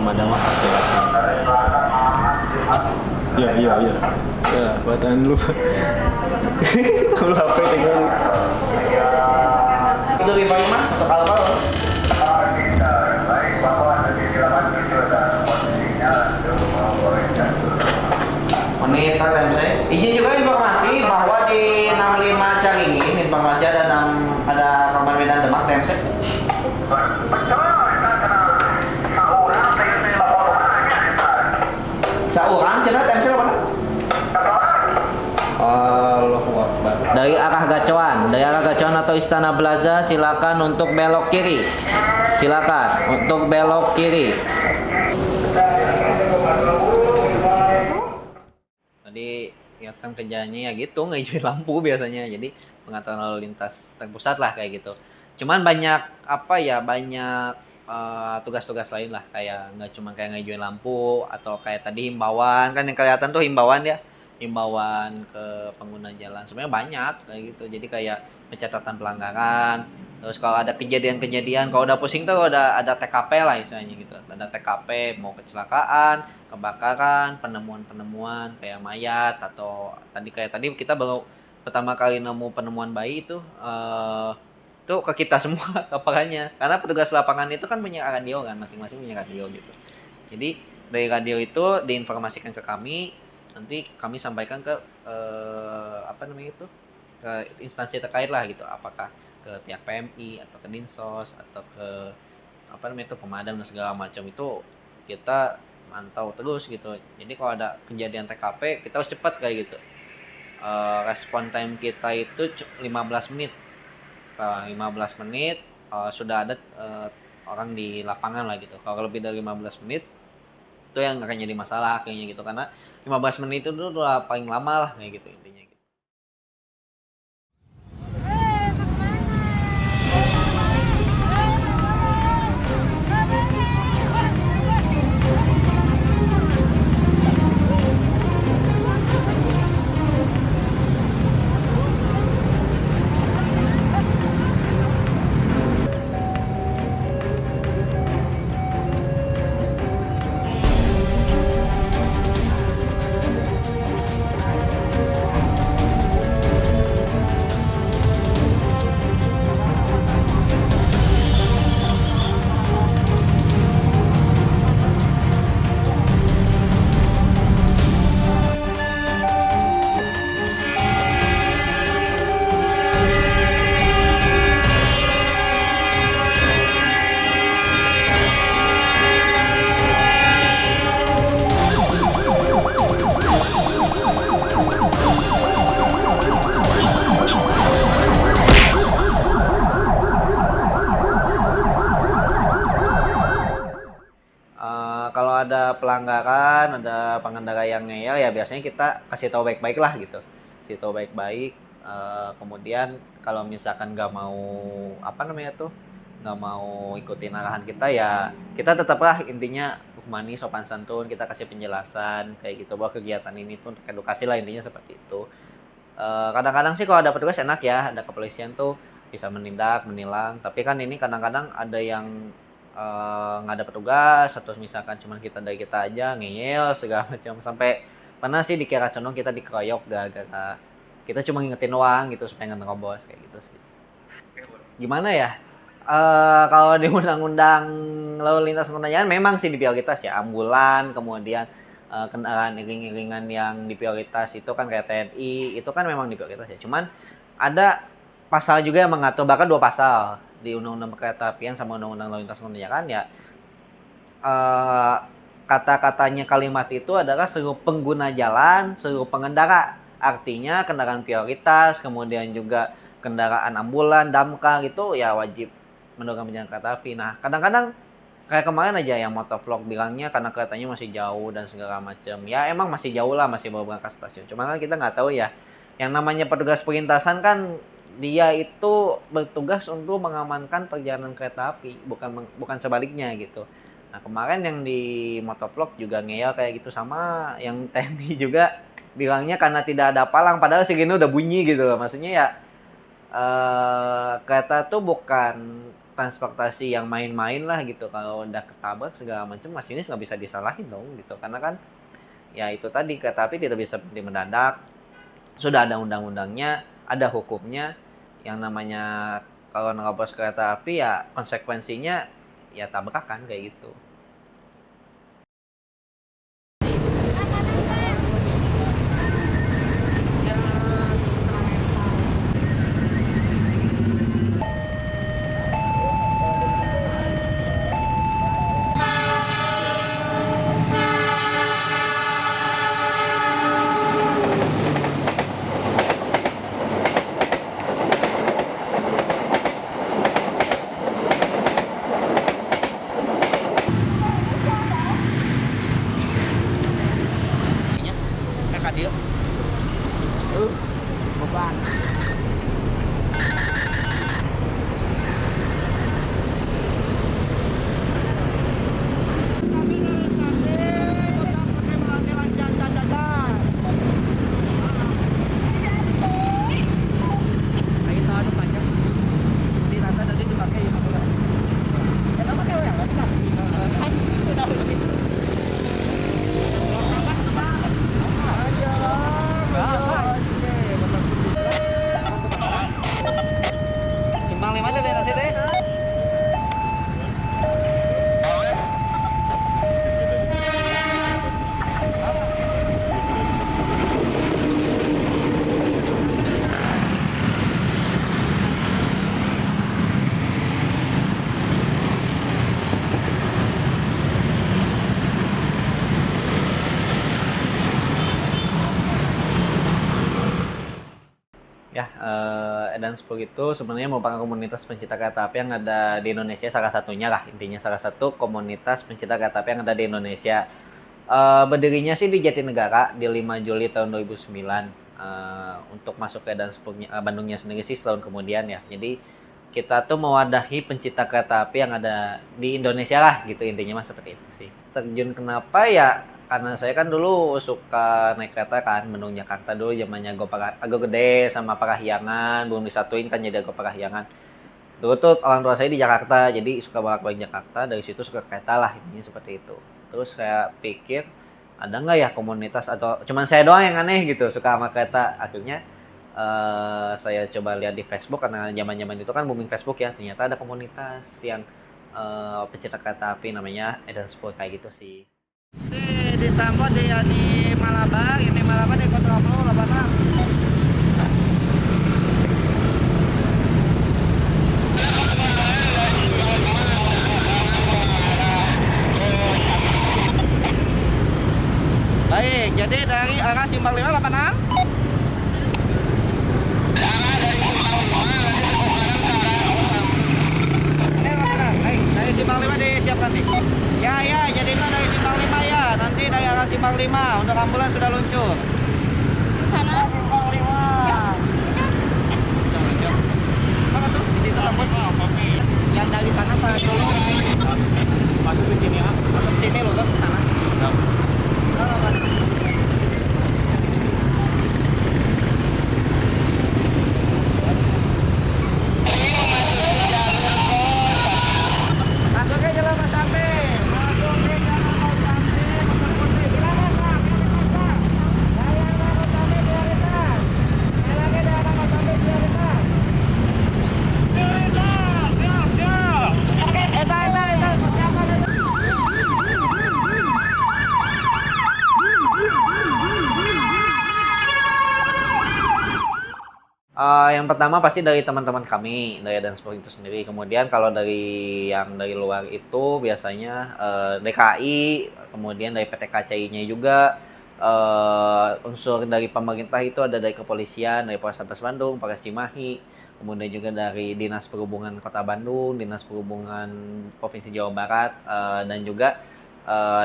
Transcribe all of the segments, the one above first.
pemadam HP. Iya. Ya, buatan lu. Kalau HP tinggal. Itu riba mah untuk alkohol. Menit time saya. Izin juga informasi bahwa di 65 Caringin informasi ada Kabupaten Medan Demak TMC. Saurang cenah TMC apa? Allahu Akbar. Dari arah Gacoan atau Istana Plaza silakan untuk belok kiri. Silakan untuk belok kiri. Tadi kelihatan kerjanya ya gitu, ngehijauin lampu biasanya. Jadi pengaturan lalu lintas terpusat lah kayak gitu. Cuman banyak tugas-tugas lain lah, kayak nggak cuma kayak ngehijauin lampu atau kayak tadi himbauan, kan yang kelihatan tuh himbauan ke pengguna jalan. Sebenarnya banyak kayak gitu. Jadi kayak pencatatan pelanggaran. Terus kalau ada kejadian-kejadian, kalau udah pusing tuh ada TKP lah istilahnya gitu. Ada TKP mau kecelakaan, kebakaran, penemuan kayak mayat atau tadi kita baru pertama kali nemu penemuan bayi itu tuh ke kita semua lapangannya. Karena petugas lapangan itu kan punya radio kan, masing-masing punya radio gitu. Jadi dari radio itu diinformasikan ke kami, nanti kami sampaikan ke ke instansi terkait lah gitu, apakah ke pihak PMI atau ke Dinsos atau ke pemadam dan segala macam. Itu kita mantau terus gitu. Jadi kalau ada kejadian TKP kita harus cepat kayak gitu. Respon time kita itu 15 menit. 15 menit sudah ada orang di lapangan lah gitu. Kalau lebih dari 15 menit itu yang akan jadi masalah kayaknya gitu, karena 15 menit itu udah paling lama lah kayak gitu intinya gitu. Kalau ada pelanggaran, ada pengendara yang ngeyel ya biasanya kita kasih tahu baik-baik lah gitu. Kasih tahu baik-baik. Kemudian kalau misalkan nggak mau nggak mau ikutin arahan kita, ya kita tetaplah intinya humani, sopan santun, kita kasih penjelasan kayak gitu bahwa kegiatan ini pun untuk edukasi lah, intinya seperti itu. Kadang-kadang sih kalau ada petugas enak ya, ada kepolisian tuh bisa menindak, menilang. Tapi kan ini kadang-kadang ada yang nggak ada petugas atau misalkan cuma dari kita aja ngeyel segala macam, sampai pernah sih dikira condong kita dikeroyok gara-gara kita cuma ngingetin doang gitu supaya nggak nerobos kayak gitu sih. Gimana ya, kalau di undang-undang lalu lintas perjalanan memang sih diprioritas ya, ambulan, kemudian kendaraan iring-iringan yang diprioritas itu kan kayak TNI, itu kan memang diprioritas ya. Cuman ada pasal juga yang mengatur, bahkan 2 pasal di Undang-Undang Perkereta-apian sama Undang-Undang Lalu Lintas Perjalanan ya. Kata-katanya kalimat itu adalah seluruh pengguna jalan, seluruh pengendara. Artinya kendaraan prioritas, kemudian juga kendaraan ambulan, damkar itu ya wajib mendorong perjalanan kereta api. Nah, kadang-kadang kayak kemarin aja yang motovlog bilangnya karena keretanya masih jauh dan segala macam. Ya emang masih jauh lah, masih baru berangkat stasiun. Cuma kan kita nggak tahu ya. Yang namanya petugas perlintasan kan dia itu bertugas untuk mengamankan perjalanan kereta api, bukan sebaliknya gitu. Nah, kemarin yang di motovlog juga ngeyel kayak gitu, sama yang TNI juga bilangnya karena tidak ada palang, padahal sirine udah bunyi gitu loh. Maksudnya ya kereta tuh bukan transportasi yang main-main lah gitu. Kalau udah ketabrak segala macam, masinis nggak bisa disalahin dong gitu. Karena kan ya itu tadi, kereta api tidak bisa berhenti mendadak. Sudah ada undang-undangnya, ada hukumnya. Yang namanya kalau nerobos kereta api ya konsekuensinya ya tabrakan kayak gitu. Kakak dia. Beban. Kami dari Tasik, untuk pakai lancar. Ayo tahu panjang. Si Rata tadi dipakai ya. Kenapa pakai yang enggak bisa? Udah begitu. Simpang 5 dari Tasik teh. Ya, Edan Spur itu sebenarnya merupakan komunitas pencinta kereta api yang ada di Indonesia, salah satunya lah, intinya salah satu komunitas pencinta kereta api yang ada di Indonesia. Berdirinya sih di Jatinegara di 5 Juli tahun 2009. Untuk masuk ke Edan Spur Bandungnya sendiri sih setahun kemudian ya. Jadi kita tuh mewadahi pencinta kereta api yang ada di Indonesia lah gitu, intinya mah seperti itu sih. Terjun kenapa ya? Karena saya kan dulu suka naik kereta kan, Bandung Jakarta dulu zamannya Agak Gede sama Parahyangan, belum disatuin kan jadi Agak Parahyangan. Dulu tuh orang tua saya di Jakarta, jadi suka bolak-balik Jakarta, dari situ suka kereta lah, intinya seperti itu. Terus saya pikir, ada nggak ya komunitas atau cuman saya doang yang aneh gitu, suka sama kereta. Akhirnya saya coba lihat di Facebook, karena zaman-zaman itu kan booming Facebook ya, ternyata ada komunitas yang pecinta kereta api namanya Edan Spur kayak gitu sih. Disambut dia di Malabar, ini Malabar di kontraflow 86. Baik, jadi dari arah Simpang 5 86. Baik, dari Simpang 5 disiapkan nih. Ya, ya, jadi itu dari Simpang 5 ya. Nanti dari arah Simpang 5 untuk ambulans sudah luncur. Sana. Simpang 5. Mana tuh? Di situ sambut. Yang dari sana Pak dulu. Masuk ke sini ya. Masuk sini lurus ke sana. Masuk ke jalan Mas Sampai. Masuk ke jalan Mas Sampai. Motor putih. Silakan Pak. Jalan Mas Sampai prioritas. Sekali lagi jalan Mas Sampai prioritas. Eta. Siapa ada? Yang pertama pasti dari teman-teman kami, dari Dance Sport itu sendiri. Kemudian kalau dari yang dari luar itu biasanya DKI, kemudian dari PT KCI-nya juga, unsur dari pemerintah itu ada dari kepolisian, dari Polrestabes Bandung, Polres Cimahi, kemudian juga dari Dinas Perhubungan Kota Bandung, Dinas Perhubungan Provinsi Jawa Barat, dan juga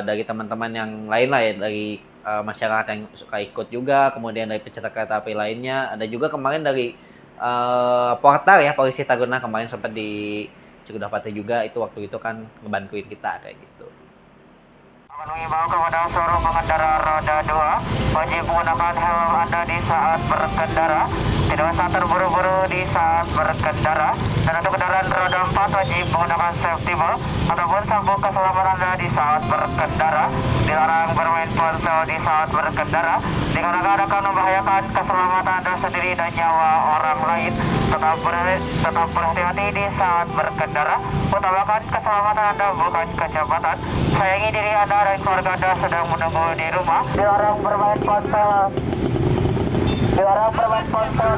dari teman-teman yang lain lah ya, dari masyarakat yang suka ikut juga, kemudian dari pecinta kereta api lainnya, ada juga kemarin dari Portal ya, Polisi Taruna kemarin sempat di Cikudapati juga, itu waktu itu kan ngebantuin kita kayak gitu. Mengimbau kepada seluruh pengendara roda 2 wajib menggunakan helm Anda di saat berkendara, tidak usah terburu-buru di saat berkendara, dan untuk kendaraan roda 4 wajib menggunakan safety belt ataupun sabuk keselamatan Anda di saat berkendara. Dilarang bermain ponsel di saat berkendara dikarenakan akan membahayakan keselamatan Anda sendiri dan nyawa orang lain. Tetap berhati-hati di saat berkendara, utamakan keselamatan Anda bukan kecepatan. Sayangi diri Anda dan keluarga Anda sedang menunggu di rumah. Dilarang bermain ponsel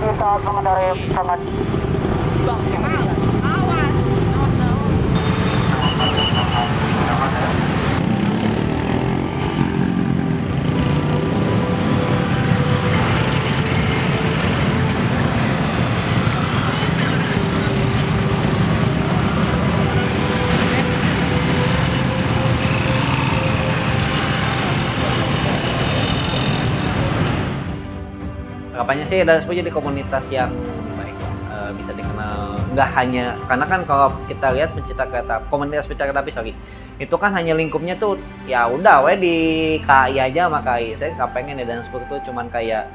di saat mengendarai Harapannya sih Dance jadi komunitas yang baik, bisa dikenal nggak hanya karena kan kalau kita lihat komunitas pecinta kereta api itu kan hanya lingkupnya tuh ya udah di KAI aja sama KAI. Saya nggak pengen ya Dance tuh cuman kayak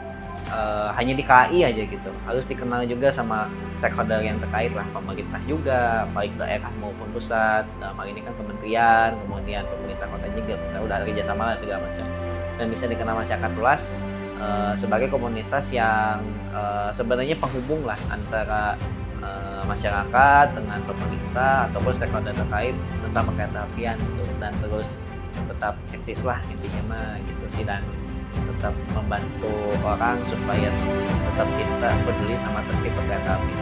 hanya di KAI aja gitu, harus dikenal juga sama stakeholder yang terkait lah, pemerintah juga baik daerah maupun pusat. Dalam hal ini kan kementerian, kemudian pemerintah kota juga kita udah ada kerjasama lah segala macam, dan bisa dikenal masyarakat luas sebagai komunitas yang sebenarnya penghubung lah antara masyarakat dengan pemerintah ataupun stakeholder terkait tentang kereta apian gitu, dan terus tetap eksis lah intinya mah gitu sih, dan tetap membantu orang supaya tetap kita peduli sama tertib kereta api.